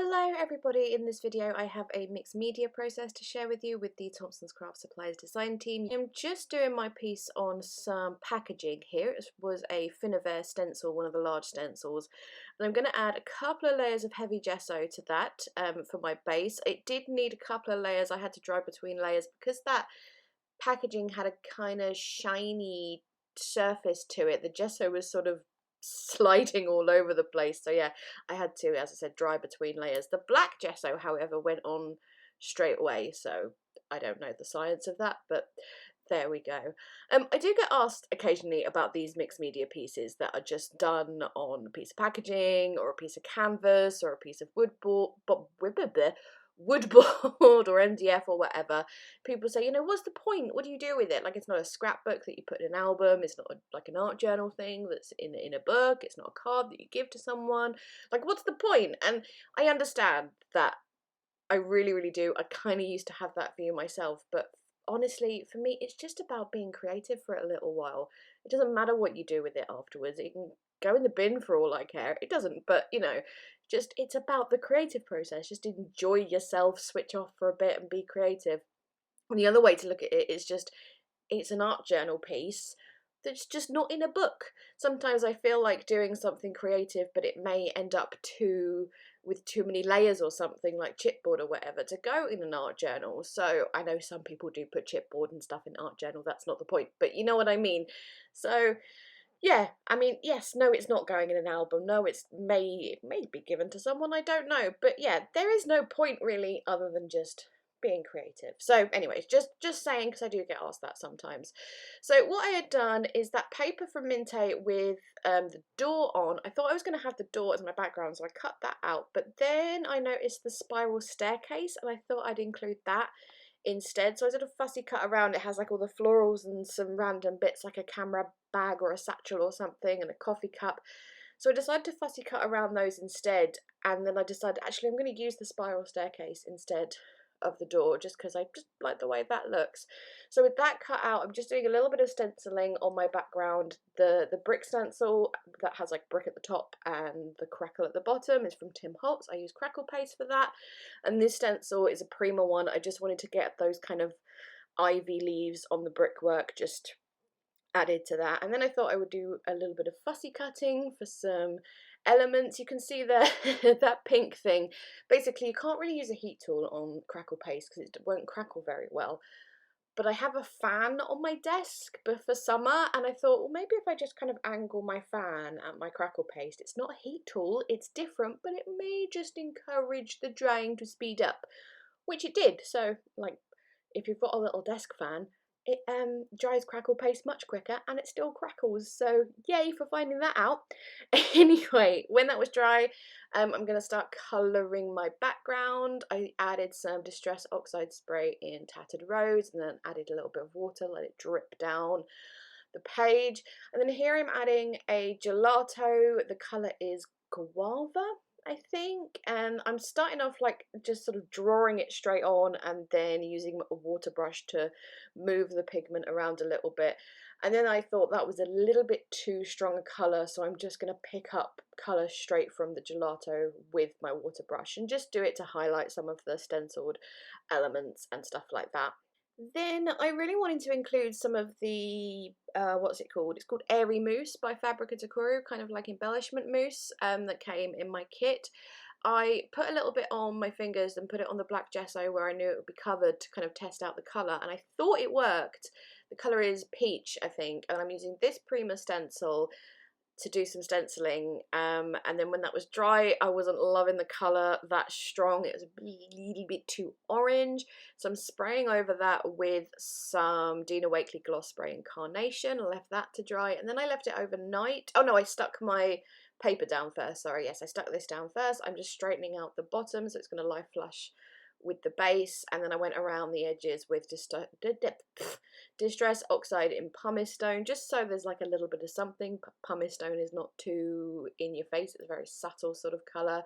Hello everybody, in this video I have a mixed media process to share with you with the Thompson's Craft Supplies design team. I'm just doing my piece on some packaging here. It was a Finnaver stencil, one of the large stencils, and I'm going to add a couple of layers of heavy gesso to that for my base. It did need a couple of layers. I had to dry between layers because that packaging had a kind of shiny surface to it. The gesso was sort of sliding all over the place, so yeah, I had to, as I said, dry between layers. The black gesso, however, went on straight away, so I don't know the science of that, but there we go. I do get asked occasionally about these mixed media pieces that are just done on a piece of packaging or a piece of canvas or a piece of woodboard or MDF or whatever. People say, what's the point? What do you do with it? Like, it's not a scrapbook that you put in an album. It's not like an art journal thing that's in a book. It's not a card that you give to someone. Like, what's the point? And I understand that. I really, really do. I kind of used to have that view myself, but honestly, for me, it's just about being creative for a little while. It doesn't matter what you do with it afterwards. It can go in the bin for all I care. It doesn't, but just it's about the creative process. Just enjoy yourself, switch off for a bit and be creative. And the other way to look at it is just it's an art journal piece that's just not in a book. Sometimes I feel like doing something creative, but it may end up with too many layers or something, like chipboard or whatever, to go in an art journal. So I know some people do put chipboard and stuff in art journal. That's not the point, but you know what I mean. So yeah, I mean, yes, no, it's not going in an album. No, it may be given to someone, I don't know. But yeah, there is no point really other than just being creative. So anyways, just saying, because I do get asked that sometimes. So what I had done is that paper from Mintay with the door on. I thought I was going to have the door as my background, so I cut that out. But then I noticed the spiral staircase, and I thought I'd include that instead. So I sort of fussy cut around. It has like all the florals and some random bits like a camera bag or a satchel or something and a coffee cup. So I decided to fussy cut around those instead, and then I decided actually I'm going to use the spiral staircase instead of the door, just because I just like the way that looks. So with that cut out, I'm just doing a little bit of stenciling on my background. The brick stencil that has like brick at the top and the crackle at the bottom is from Holtz. I use crackle paste for that, and this stencil is a Prima one. I just wanted to get those kind of ivy leaves on the brickwork just added to that. And then I thought I would do a little bit of fussy cutting for some elements. You can see there that pink thing. Basically, you can't really use a heat tool on crackle paste because it won't crackle very well. But I have a fan on my desk for summer, and I thought, well, maybe if I just kind of angle my fan at my crackle paste, it's not a heat tool, it's different, but it may just encourage the drying to speed up, which it did. So, like, if you've got a little desk fan, it dries crackle paste much quicker and it still crackles, so yay for finding that out. Anyway, when that was dry, I'm going to start colouring my background. I added some Distress Oxide spray in Tattered Rose and then added a little bit of water, let it drip down the page. And then here I'm adding a gelato. The colour is Guava, I think, and I'm starting off like just sort of drawing it straight on and then using a water brush to move the pigment around a little bit. And then I thought that was a little bit too strong a colour, so I'm just going to pick up colour straight from the gelato with my water brush and just do it to highlight some of the stenciled elements and stuff like that. Then I really wanted to include some of the, what's it called? It's called Airy Mousse by Fabrica Takuru, kind of like embellishment mousse that came in my kit. I put a little bit on my fingers and put it on the black gesso where I knew it would be covered to kind of test out the colour, and I thought it worked. The colour is peach, I think, and I'm using this Prima stencil to do some stenciling, and then when that was dry, I wasn't loving the colour that strong. It was a little bit too orange, so I'm spraying over that with some Dina Wakley Gloss Spray in Carnation. I left that to dry, and then I left it overnight. Oh no, I stuck my paper down first, sorry, yes, I stuck this down first. I'm just straightening out the bottom so it's going to lie flush with the base, and then I went around the edges with Distress Oxide in pumice stone, just so there's like a little bit of something. Pumice stone is not too in your face, it's a very subtle sort of colour.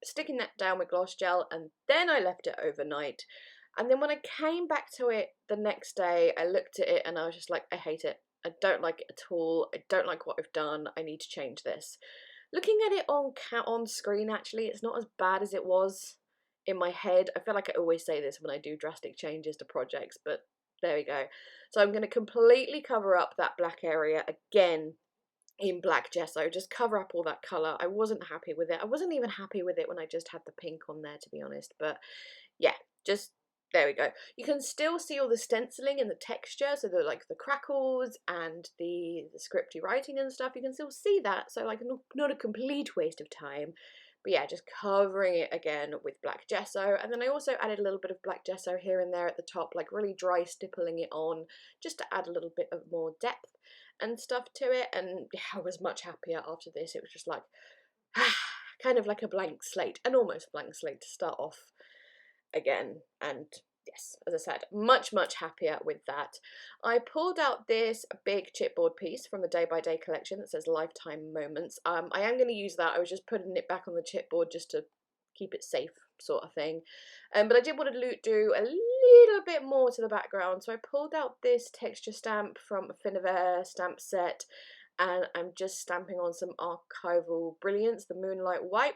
Sticking that down with gloss gel, and then I left it overnight. And then when I came back to it the next day, I looked at it and I was just like, I hate it. I don't like it at all. I don't like what I've done. I need to change this. Looking at it on screen, actually, it's not as bad as it was in my head. I feel like I always say this when I do drastic changes to projects, but there we go. So I'm going to completely cover up that black area again in black gesso, just cover up all that colour. I wasn't happy with it. I wasn't even happy with it when I just had the pink on there, to be honest, but yeah, just there we go. You can still see all the stenciling and the texture, so the crackles and the scripty writing and stuff. You can still see that, so like not a complete waste of time. But yeah, just covering it again with black gesso, and then I also added a little bit of black gesso here and there at the top, like really dry stippling it on, just to add a little bit of more depth and stuff to it. And yeah, I was much happier after this. It was just like kind of like a blank slate, an almost blank slate to start off again. And yes, as I said, much happier with that. I pulled out this big chipboard piece from the Day by Day collection that says Lifetime Moments. I am going to use that. I was just putting it back on the chipboard just to keep it safe, sort of thing. But I did want to do a little bit more to the background, so I pulled out this texture stamp from a Finnair stamp set, and I'm just stamping on some archival brilliance, the Moonlight White,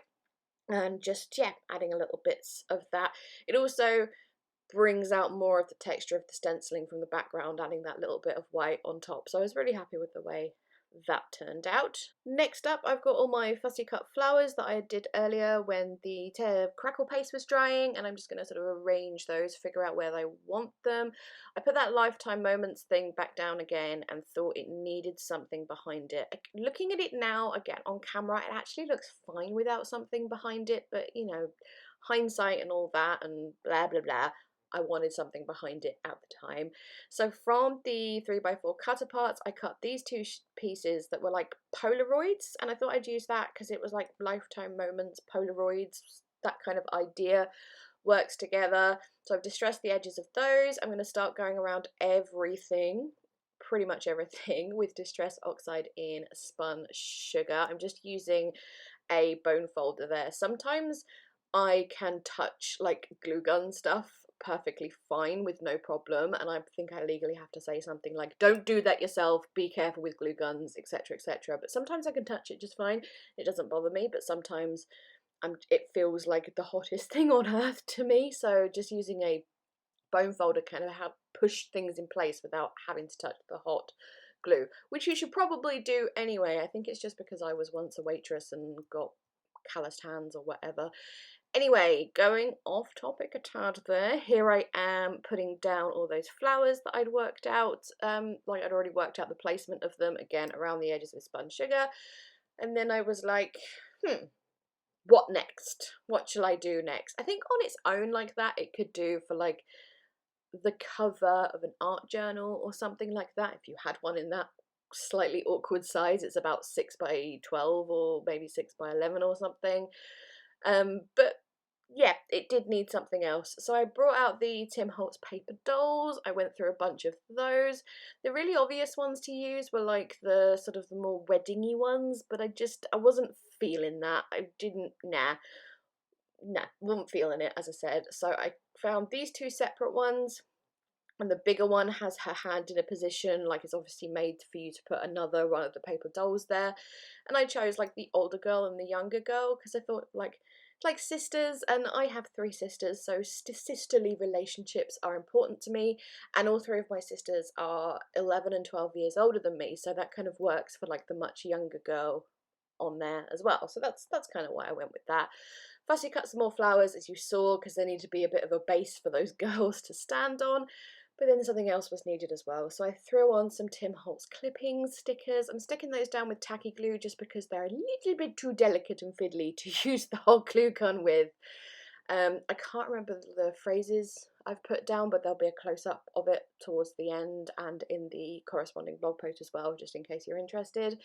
and just, yeah, adding a little bits of that. It also brings out more of the texture of the stenciling from the background, adding that little bit of white on top. So I was really happy with the way that turned out. Next up, I've got all my fussy cut flowers that I did earlier when the crackle paste was drying, and I'm just going to sort of arrange those, figure out where I want them. I put that Lifetime Moments thing back down again and thought it needed something behind it. Looking at it now, again, on camera, it actually looks fine without something behind it, but you know, hindsight and all that and blah blah blah, I wanted something behind it at the time. So from the 3x4 cutter parts, I cut these two pieces that were like Polaroids, and I thought I'd use that because it was like Lifetime Moments, Polaroids, that kind of idea works together. So I've distressed the edges of those. I'm going to start going around everything, pretty much everything, with Distress Oxide in Spun Sugar. I'm just using a bone folder there. Sometimes I can touch like glue gun stuff perfectly fine with no problem, and I think I legally have to say something like, don't do that yourself, be careful with glue guns, etc, etc. But sometimes I can touch it just fine, it doesn't bother me, but sometimes it feels like the hottest thing on earth to me, so just using a bone folder kind of help push things in place without having to touch the hot glue, which you should probably do anyway. I think it's just because I was once a waitress and got calloused hands or whatever. Anyway, going off topic a tad there, here I am putting down all those flowers that I'd worked out, like I'd already worked out the placement of them, again, around the edges with spun sugar, and then I was like, what next? What shall I do next? I think on its own like that, it could do for like the cover of an art journal or something like that, if you had one in that slightly awkward size. It's about 6x12 or maybe 6x11 or something. But yeah, it did need something else. So I brought out the Tim Holtz paper dolls. I went through a bunch of those. The really obvious ones to use were like the sort of the more weddingy ones, but I wasn't feeling that. I didn't, wasn't feeling it, as I said. So I found these two separate ones, and the bigger one has her hand in a position like it's obviously made for you to put another one of the paper dolls there. And I chose like the older girl and the younger girl because I thought like sisters, and I have 3 sisters, so sisterly relationships are important to me, and all 3 of my sisters are 11 and 12 years older than me, so that kind of works for like the much younger girl on there as well. So that's kind of why I went with that. Fussy cut some more flowers, as you saw, because there needed to be a bit of a base for those girls to stand on. But then something else was needed as well, so I threw on some Tim Holtz clipping stickers. I'm sticking those down with tacky glue just because they're a little bit too delicate and fiddly to use the whole glue gun with. I can't remember the phrases I've put down, but there'll be a close-up of it towards the end and in the corresponding blog post as well, just in case you're interested.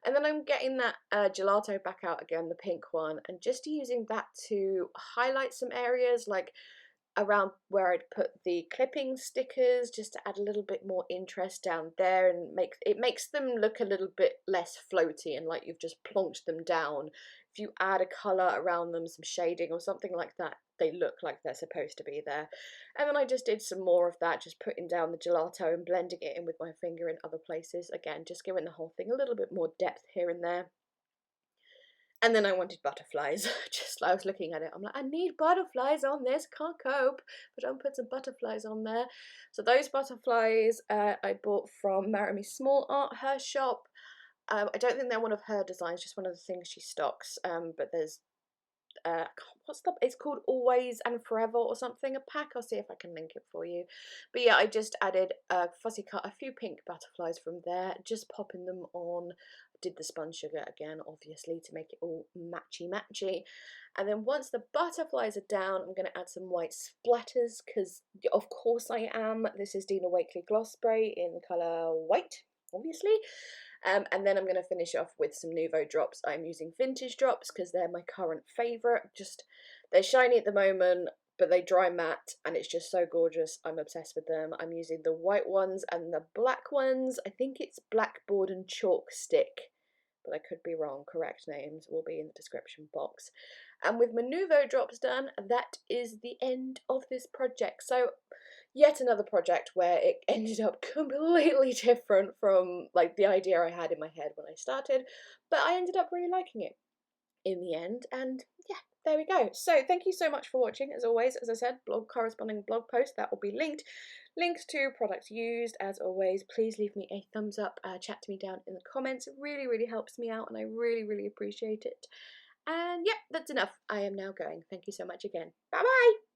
And then I'm getting that gelato back out again, the pink one, and just using that to highlight some areas, like around where I'd put the clipping stickers, just to add a little bit more interest down there, and makes them look a little bit less floaty and like you've just plonked them down. If you add a colour around them, some shading or something like that, they look like they're supposed to be there. And then I just did some more of that, just putting down the gelato and blending it in with my finger in other places, again just giving the whole thing a little bit more depth here and there. And then I wanted butterflies. Just I was looking at it, I'm like, I need butterflies on this, can't cope, but I'll put some butterflies on there. So those butterflies I bought from Marry Small Art, her shop. I don't think they're one of her designs, just one of the things she stocks. But there's it's called Always and Forever or something, a pack. I'll see if I can link it for you. But yeah, I just added Fussy Cut, a few pink butterflies from there, just popping them on. Did the spun sugar again, obviously, to make it all matchy. And then once the butterflies are down, I'm going to add some white splatters, because of course I am. This is Dina Wakley Gloss Spray in the colour white, obviously. And then I'm going to finish off with some Nouveau drops. I'm using vintage drops because they're my current favourite. Just, they're shiny at the moment, but they dry matte and it's just so gorgeous. I'm obsessed with them. I'm using the white ones and the black ones. I think it's Blackboard and Chalk Stick, but I could be wrong. Correct names will be in the description box. And with my Nouveau drops done, that is the end of this project. So yet another project where it ended up completely different from like the idea I had in my head when I started, but I ended up really liking it in the end. And yeah, there we go. So thank you so much for watching. As always, as I said, corresponding blog post that will be linked. Links to products used. As always, please leave me a thumbs up, chat to me down in the comments. It really helps me out and I really appreciate it. And yeah, that's enough. I am now going. Thank you so much again. Bye bye.